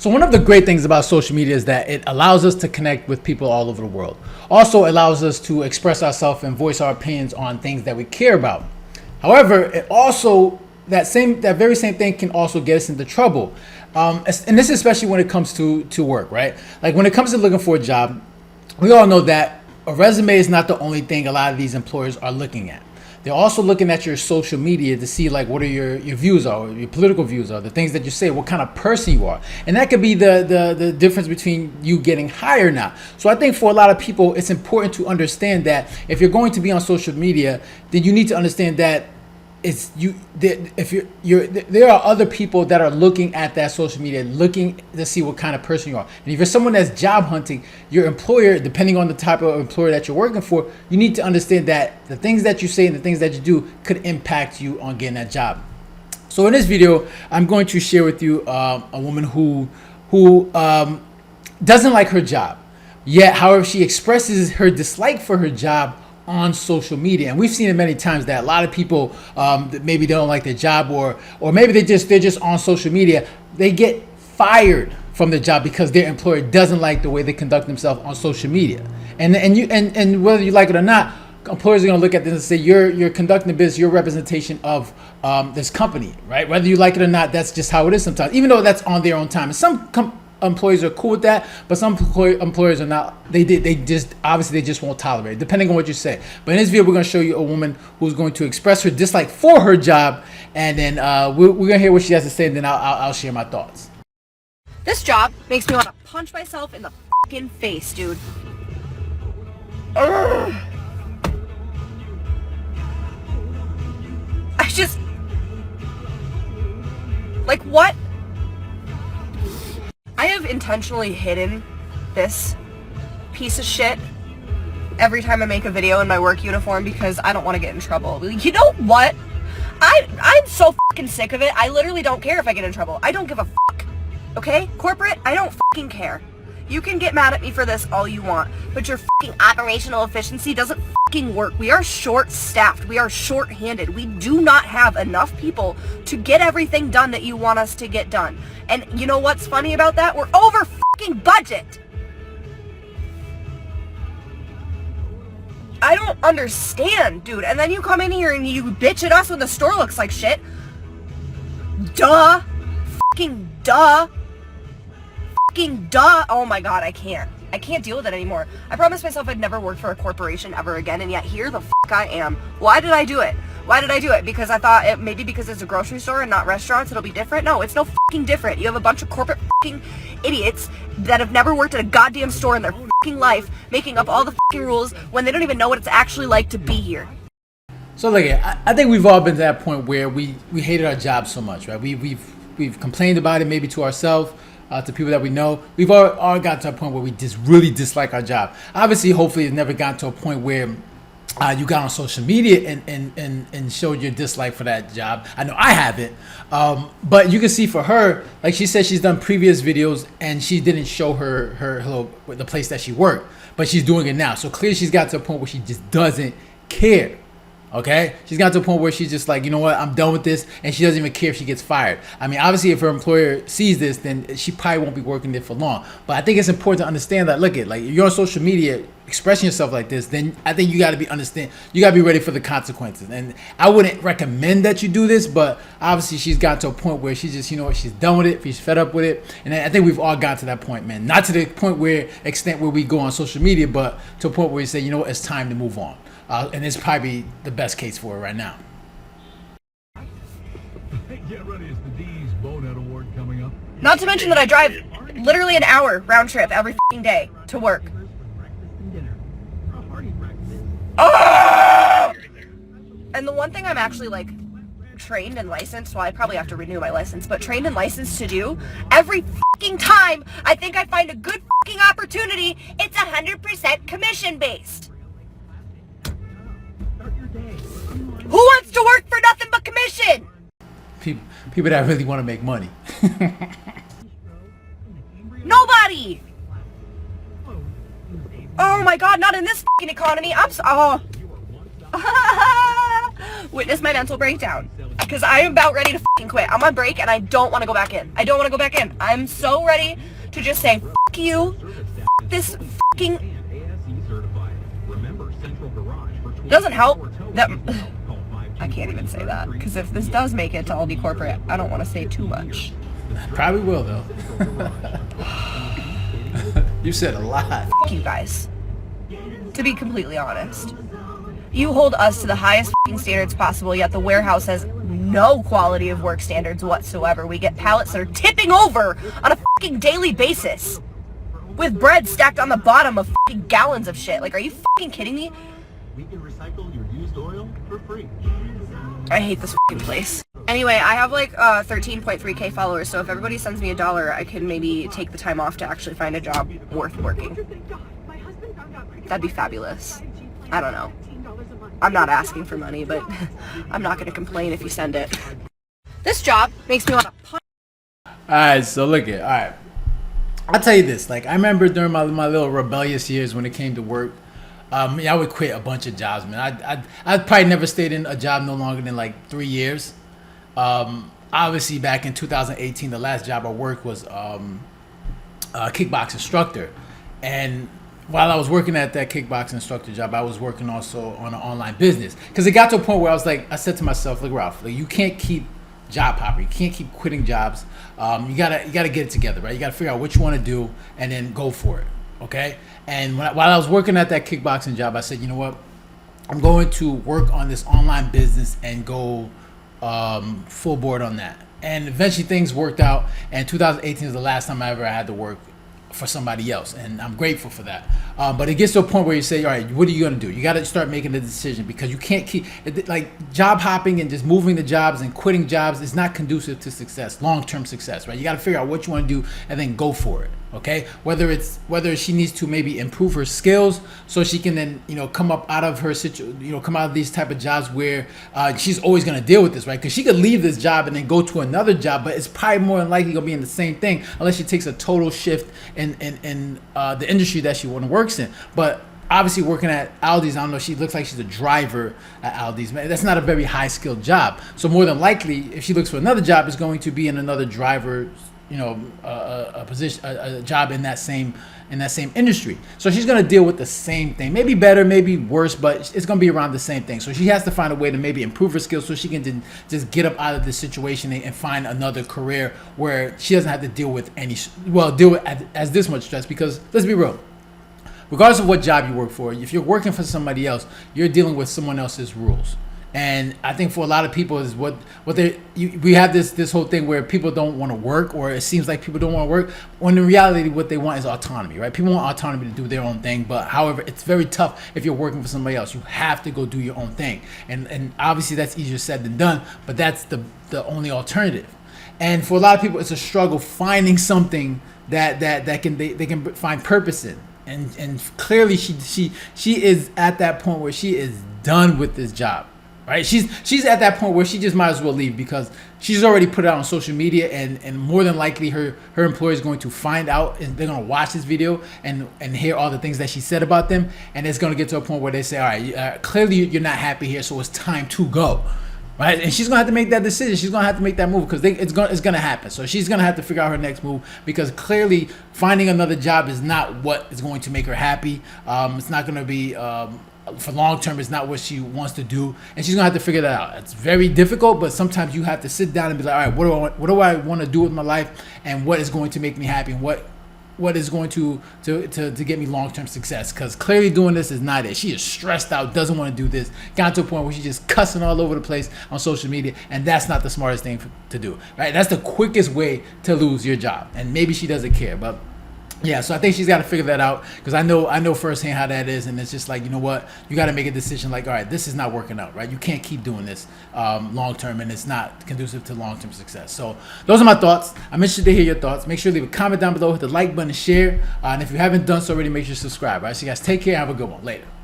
So one of the great things about social media is that it allows us to connect with people all over the world. Also allows us to express ourselves and voice our opinions on things that we care about. However, it also that very same thing can also get us into trouble. And this is especially when it comes to work, right? Like when it comes to looking for a job, we all know that a resume is not the only thing a lot of these employers are looking at. They're also looking at your social media to see like what are your views are, your political views are, the things that you say, what kind of person you are. And that could be the difference between you getting hired or not. So I think for a lot of people, it's important to understand that if you're going to be on social media, then you need to understand that it's you. If there are other people that are looking at that social media, looking to see what kind of person you are. And if you're someone that's job hunting, your employer, depending on the type of employer that you're working for, you need to understand that the things that you say and the things that you do could impact you on getting that job. So in this video, I'm going to share with you a woman who doesn't like her job, yet, however, she expresses her dislike for her job on social media. And we've seen it many times that a lot of people maybe they don't like their job, or maybe they're just on social media, they get fired from their job because their employer doesn't like the way they conduct themselves on social media. And whether you like it or not, employers are going to look at this and say you're conducting business, you're a representation of this company, right? Whether you like it or not, that's just how it is sometimes, even though that's on their own time. And some employees are cool with that, but some employers are not. They just won't tolerate it, depending on what you say. But in this video, we're going to show you a woman who's going to express her dislike for her job, and then we're going to hear what she has to say, and then I'll share my thoughts. This job makes me want to punch myself in the fucking face, dude. Ugh. I just... Like, what? I have intentionally hidden this piece of shit every time I make a video in my work uniform because I don't want to get in trouble. You know what? I'm so fucking sick of it. I literally don't care if I get in trouble. I don't give a fuck. Okay? Corporate, I don't fucking care. You can get mad at me for this all you want, but your fucking operational efficiency doesn't fucking work. We are short-staffed. We are short-handed. We do not have enough people to get everything done that you want us to get done. And you know what's funny about that? We're over fucking budget. I don't understand, dude. And then you come in here and you bitch at us when the store looks like shit. Duh. Fucking duh. Fucking duh. Oh my god, I can't deal with it anymore. I promised myself I'd never work for a corporation ever again, and yet here the fuck I am. Why did I do it? Why did I do it? Because I thought maybe because it's a grocery store and not restaurants, it'll be different? No, it's no fucking different. You have a bunch of corporate fucking idiots that have never worked at a goddamn store in their fucking life, making up all the fucking rules when they don't even know what it's actually like to be here. So look, I think we've all been to that point where we hated our job so much, right? We've complained about it, maybe to ourselves, to people that we know. We've all got to a point where we just really dislike our job. Obviously, hopefully, it's never gotten to a point where you got on social media and showed your dislike for that job. I know I haven't, but you can see for her, like she said, she's done previous videos and she didn't show the place that she worked, but she's doing it now. So clearly, she's got to a point where she just doesn't care. Okay, she's got to a point where she's just like, you know what, I'm done with this, and she doesn't even care if she gets fired. I mean, obviously, if her employer sees this, then she probably won't be working there for long. But I think it's important to understand that, look, like if you're on social media expressing yourself like this, then I think you got to be ready for the consequences. And I wouldn't recommend that you do this, but obviously, she's got to a point where she's just, you know what, she's done with it, she's fed up with it, and I think we've all got to that point, man. Not to the point where we go on social media, but to a point where we say, you know what, it's time to move on. And it's probably the best case for it right now. Get ready, it's the D's Bonehead Award coming up. Not to mention that I drive literally an hour round trip every fucking day to work. Oh! And the one thing I'm actually like trained and licensed, well, I probably have to renew my license, but trained and licensed to do every fucking time I think I find a good fucking opportunity, it's 100% commission based. Who wants to work for nothing but commission? People that really want to make money. Nobody. Oh my god, not in this fucking economy. Witness my mental breakdown. because I am about ready to fucking quit. I'm on break and I don't want to go back in. I don't want to go back in. I'm so ready to just say, fuck you, fuck this fucking... Doesn't help that... I can't even say that, because if this does make it to Aldi Corporate, I don't want to say too much. Probably will, though. You said a lot. Fuck you guys. To be completely honest. You hold us to the highest fucking standards possible, yet the warehouse has no quality of work standards whatsoever. We get pallets that are tipping over on a fucking daily basis, with bread stacked on the bottom of fucking gallons of shit. Like, are you fucking kidding me? We can recycle your used oil for free. I hate this fucking place. Anyway, I have like 13.3k followers, so if everybody sends me $1, I can maybe take the time off to actually find a job worth working. That'd be fabulous. I don't know. I'm not asking for money, but I'm not going to complain if you send it. This job makes me want to punch. Alright, so look at, alright. I'll tell you this, like, I remember during my little rebellious years when it came to work, I would quit a bunch of jobs, man. I'd probably never stayed in a job no longer than like 3 years. Obviously, back in 2018, the last job I worked was a kickbox instructor. And while I was working at that kickbox instructor job, I was working also on an online business. Because it got to a point where I said to myself, look, Ralph, like, you can't keep job hopping. You can't keep quitting jobs. You gotta get it together, right? You gotta figure out what you want to do and then go for it. Okay. And while I was working at that kickboxing job, I said, you know what? I'm going to work on this online business and go full board on that. And eventually things worked out. And 2018 is the last time I ever had to work for somebody else, and I'm grateful for that. But it gets to a point where you say, all right, what are you going to do? You got to start making a decision, because you can't keep, like, job hopping and just moving the jobs and quitting jobs is not conducive to success, long-term success, right? You got to figure out what you want to do and then go for it. Okay, whether she needs to maybe improve her skills so she can then, come up out of her come out of these type of jobs where she's always going to deal with this, right? Because she could leave this job and then go to another job, but it's probably more than likely going to be in the same thing unless she takes a total shift in the industry that she works in. But obviously working at Aldi's, I don't know, she looks like she's a driver at Aldi's. Man, that's not a very high skilled job. So more than likely, if she looks for another job, it's going to be in another driver, a position, a job in that same industry. So she's going to deal with the same thing, maybe better, maybe worse, but it's going to be around the same thing. So she has to find a way to maybe improve her skills so she can just get up out of this situation and find another career where she doesn't have to deal with as this much stress. Because let's be real, regardless of what job you work for, if you're working for somebody else, you're dealing with someone else's rules. And I think for a lot of people is we have this whole thing where people don't want to work, or it seems like people don't want to work, when in reality what they want is autonomy, right? People want autonomy to do their own thing, but however, it's very tough if you're working for somebody else. You have to go do your own thing. And obviously that's easier said than done, but that's the only alternative. And for a lot of people, it's a struggle finding something that they can find purpose in. And clearly she is at that point where she is done with this job. Right, she's at that point where she just might as well leave, because she's already put it out on social media, and more than likely her employer is going to find out, and they're going to watch this video and hear all the things that she said about them, and it's going to get to a point where they say, all right, clearly you're not happy here, so it's time to go. Right, and she's gonna have to make that decision. She's gonna have to make that move, because it's gonna happen. So she's gonna have to figure out her next move, because clearly finding another job is not what is going to make her happy. It's not gonna be for long term. It's not what she wants to do, and she's gonna have to figure that out. It's very difficult, but sometimes you have to sit down and be like, all right, what do I want to do with my life, and what is going to make me happy, and what is going to get me long-term success. Because clearly doing this is not it. She is stressed out, doesn't want to do this, got to a point where she's just cussing all over the place on social media, and that's not the smartest thing to do, right? That's the quickest way to lose your job, and maybe she doesn't care, but yeah, so I think she's got to figure that out, because I know firsthand how that is, and it's just like, you know what, you got to make a decision like, all right, this is not working out, right? You can't keep doing this long term, and it's not conducive to long term success. So those are my thoughts. I'm interested to hear your thoughts. Make sure to leave a comment down below, hit the like button, share, and if you haven't done so already, make sure to subscribe. All right, so you guys take care, have a good one. Later.